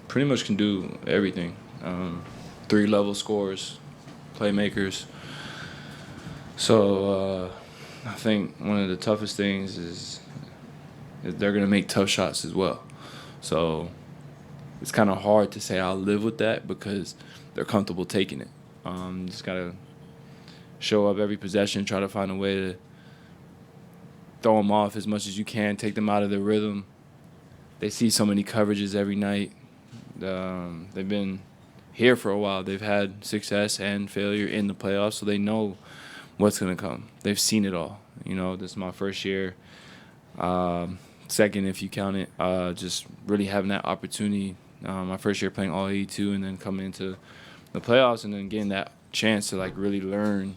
pretty much can do everything. 3-level scores, playmakers. So I think one of the toughest things is they're going to make tough shots as well. So it's kind of hard to say I'll live with that because they're comfortable taking it. Just got to show up every possession, try to find a way to throw them off as much as you can, take them out of their rhythm. They see so many coverages every night. They've been here for a while. They've had success and failure in the playoffs, so they know what's going to come. They've seen it all. This is my first year, second if you count it, just really having that opportunity. My first year playing all 82 and then coming into the playoffs and then getting that chance to, really learn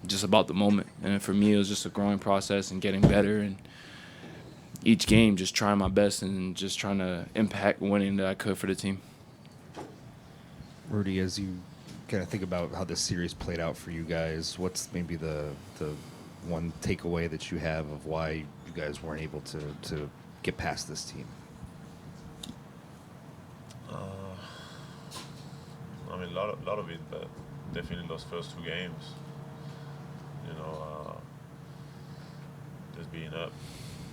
just about the moment. And for me, it was just a growing process and getting better and each game just trying my best and just trying to impact winning that I could for the team. Rudy, as you kind of think about how this series played out for you guys, what's maybe the one takeaway that you have of why you guys weren't able to get past this team? A lot of it, but definitely those first 2 games. Just being up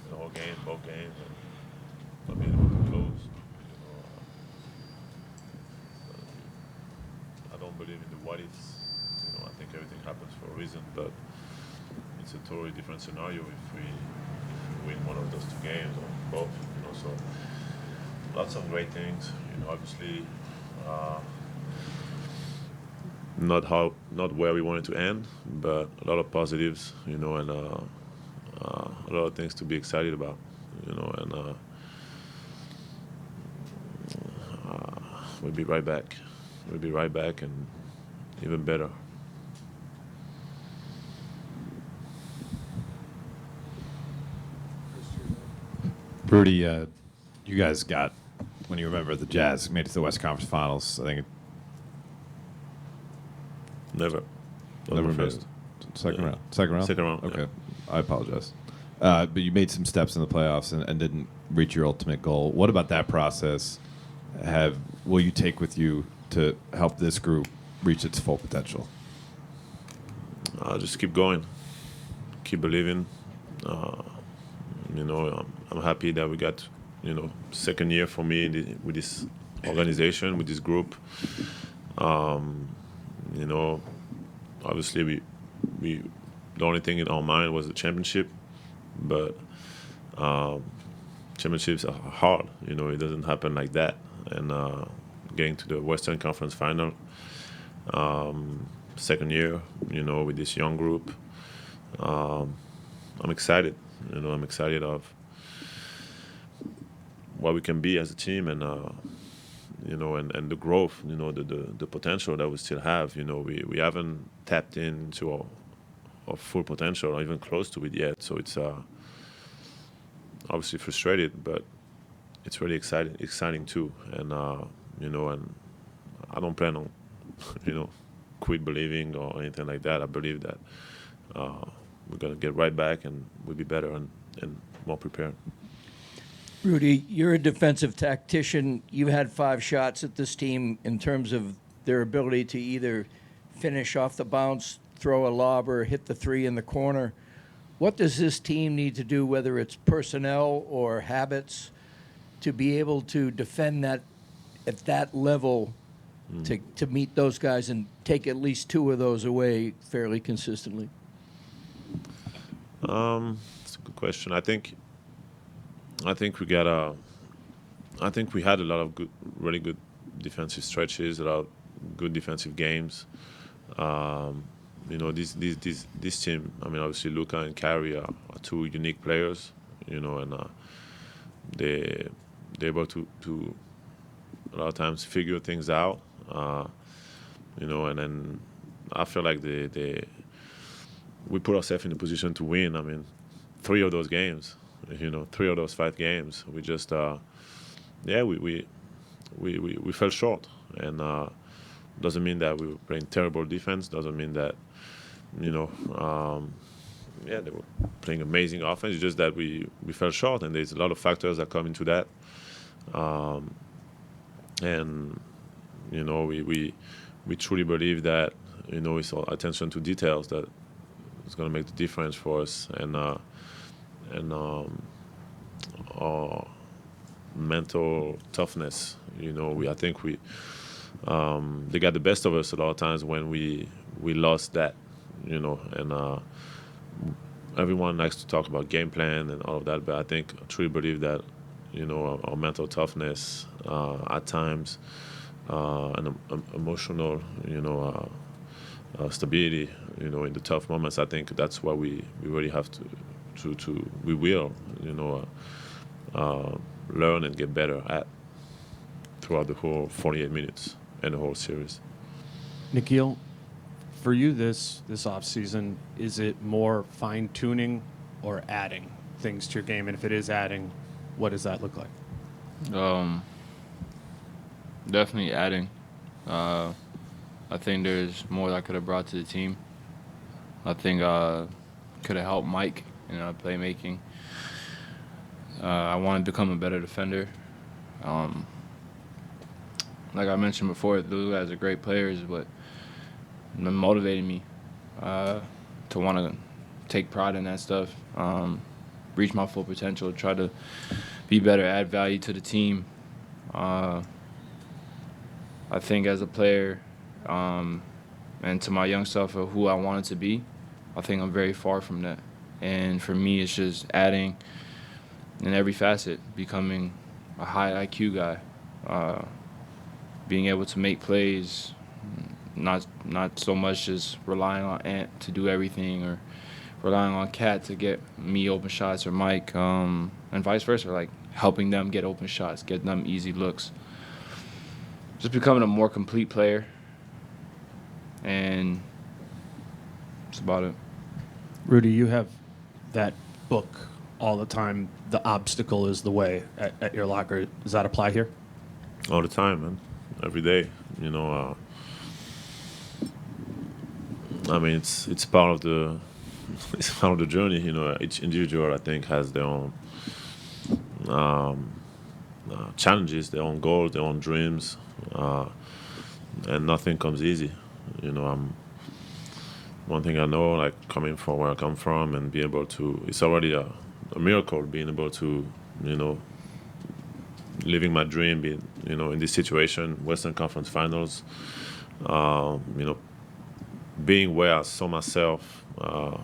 the whole game, both games, and not being able to close. I don't believe in the what ifs. I think everything happens for a reason, but it's a totally different scenario if we win one of those 2 games or both. So lots of great things. Obviously. Not where we wanted to end, but a lot of positives, and a lot of things to be excited about, and we'll be right back. We'll be right back and even better. Rudy, you guys got, when you remember the Jazz made it to the West Conference Finals, I think Never made first. it. Second round? Second round, Okay. yeah. I apologize. But you made some steps in the playoffs and didn't reach your ultimate goal. What about that process will you take with you to help this group reach its full potential? Just keep going. Keep believing. I'm happy that we got, second year for me with this organization, with this group. Obviously we the only thing in our mind was the championship, but championships are hard. It doesn't happen like that. And getting to the Western Conference Final, second year, with this young group, I'm excited. I'm excited of what we can be as a team and. And the growth, the potential that we still have. We haven't tapped into our full potential, or even close to it yet. So it's obviously frustrated, but it's really exciting too. And and I don't plan on, quit believing or anything like that. I believe that we're gonna get right back and we'll be better and more prepared. Rudy, you're a defensive tactician. You've had 5 shots at this team in terms of their ability to either finish off the bounce, throw a lob, or hit the 3 in the corner. What does this team need to do, whether it's personnel or habits, to be able to defend that at that level to meet those guys and take at least 2 of those away fairly consistently? That's a good question. I think we had a lot of really good defensive stretches, a lot of good defensive games. This team. Obviously Luka and Kyrie are 2 unique players. And they're able to a lot of times figure things out. And then I feel like we put ourselves in a position to win. 3 of those games. 3 of those 5 games, we just, we fell short, and doesn't mean that we were playing terrible defense. Doesn't mean that, they were playing amazing offense. It's just that we fell short, and there's a lot of factors that come into that. And we truly believe that it's all attention to details that is going to make the difference for us, and our mental toughness. I think they got the best of us a lot of times when we lost that, and everyone likes to talk about game plan and all of that, but I truly believe that our mental toughness at times, and emotional stability in the tough moments. I think that's what we really have to we will learn and get better at throughout the whole 48 minutes and the whole series. Nickeil, for you this offseason, is it more fine-tuning or adding things to your game? And if it is adding, what does that look like? Definitely adding. I think there's more that I could have brought to the team. I think could have helped Mike in playmaking. I want to become a better defender. Like I mentioned before, those guys are great players, but it motivated me to want to take pride in that stuff, reach my full potential, try to be better, add value to the team. I think as a player, and to my young self of who I wanted to be, I think I'm very far from that. And for me, it's just adding in every facet, becoming a high IQ guy, being able to make plays, not so much just relying on Ant to do everything or relying on Cat to get me open shots or Mike, and vice versa, like helping them get open shots, get them easy looks. Just becoming a more complete player, and that's about it. Rudy, you have that book all the time, The Obstacle is the Way, at your locker. Does that apply here? All the time, man. Every day. I mean, it's part of the journey. Each individual, I think, has their own challenges, their own goals, their own dreams, and nothing comes easy. One thing I know, like coming from where I come from and being able to, it's already a miracle being able to, living my dream, being, in this situation, Western Conference Finals, being where I saw myself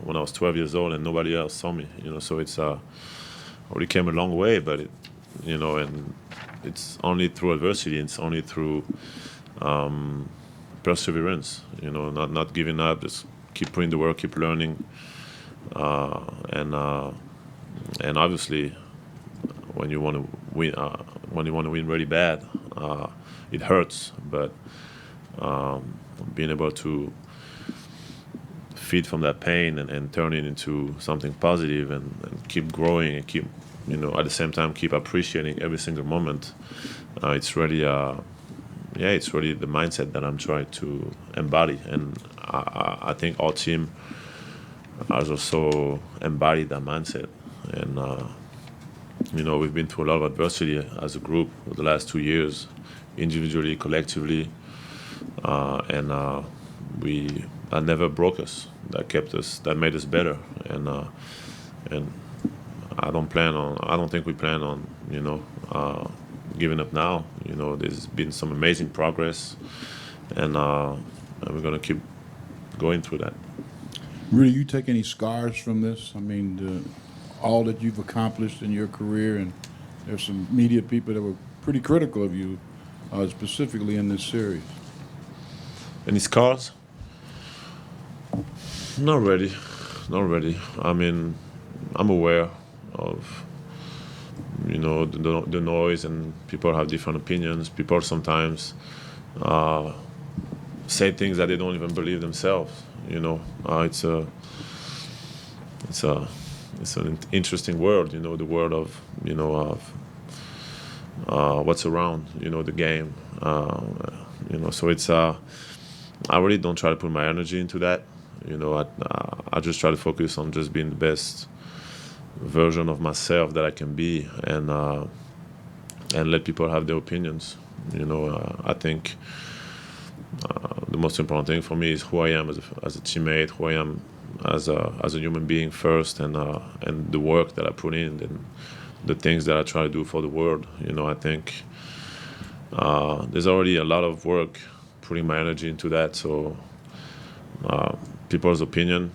when I was 12 years old and nobody else saw me, so it's already came a long way, but and it's only through adversity, it's only through perseverance, not giving up, just keep putting the work, keep learning, and obviously when you want to win really bad, it hurts, but being able to feed from that pain and turn it into something positive and keep growing and keep, at the same time keep appreciating every single moment, it's really it's really the mindset that I'm trying to embody, and I think our team has also embodied that mindset, and we've been through a lot of adversity as a group for the last 2 years, individually, collectively, and that never broke us. That kept us. That made us better. And I don't think we plan on giving up now. There's been some amazing progress, and we're gonna keep going through that. Rudy, you take any scars from this? I mean, all that you've accomplished in your career, and there's some media people that were pretty critical of you, specifically in this series. Any scars? Not really. I mean, I'm aware of, the noise, and people have different opinions. People sometimes say things that they don't even believe themselves. It's an interesting world. The world of what's around. The game. So it's I really don't try to put my energy into that. I just try to focus on just being the best version of myself that I can be, and and let people have their opinions. I think the most important thing for me is who I am as a teammate, who I am as a human being first, and the work that I put in, and the things that I try to do for the world. I think there's already a lot of work putting my energy into that. So people's opinion,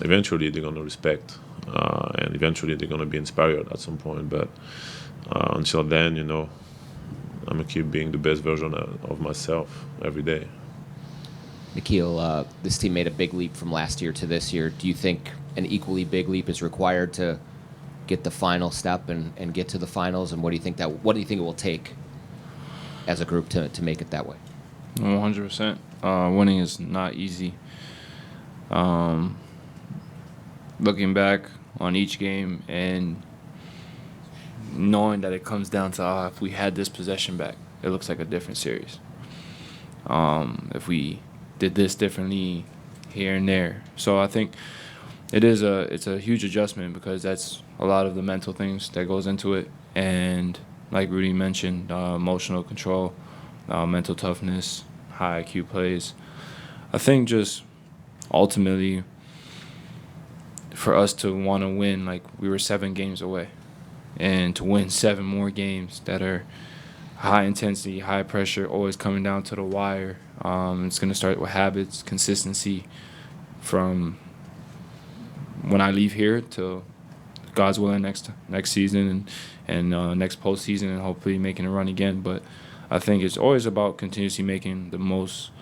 eventually they're gonna respect, and eventually they're gonna be inspired at some point. But until then, I'm gonna keep being the best version of myself every day. Nickeil, this team made a big leap from last year to this year. Do you think an equally big leap is required to get the final step and get to the finals? And what do you think it will take as a group to make it that way? 100%. Winning is not easy. Looking back on each game and knowing that it comes down to if we had this possession back, it looks like a different series. If we did this differently here and there. So I think it's a huge adjustment, because that's a lot of the mental things that goes into it. And like Rudy mentioned, emotional control, mental toughness, high IQ plays. I think just ultimately for us to want to win, like we were 7 games away, and to win 7 more games that are high intensity, high pressure, always coming down to the wire. It's going to start with habits, consistency from when I leave here till God's willing next season and next postseason, and hopefully making a run again. But I think it's always about continuously making the most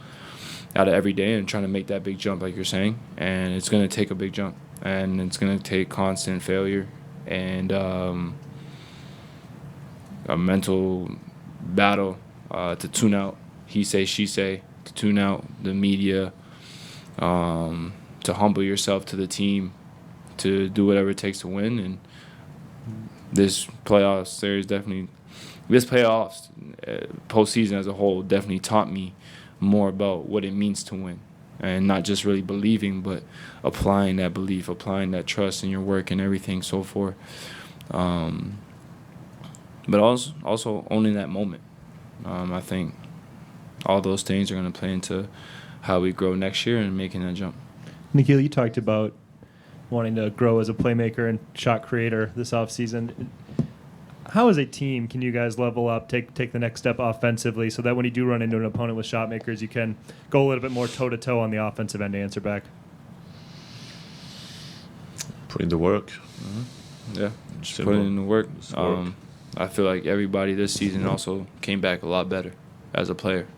out of every day and trying to make that big jump, like you're saying. And it's going to take a big jump, and it's going to take constant failure and a mental battle to tune out he say, she say, to tune out the media, to humble yourself to the team, to do whatever it takes to win. And this playoff series postseason as a whole definitely taught me more about what it means to win, and not just really believing, but applying that belief, applying that trust in your work and everything so forth. But also owning that moment. I think all those things are going to play into how we grow next year and making that jump. Nickeil, you talked about wanting to grow as a playmaker and shot creator this offseason. How as a team can you guys level up, take the next step offensively, so that when you do run into an opponent with shot makers, you can go a little bit more toe-to-toe on the offensive end to answer back? Put in the work. Mm-hmm. Yeah, just Simple. put in the work. Just work. I feel like everybody this season also came back a lot better as a player.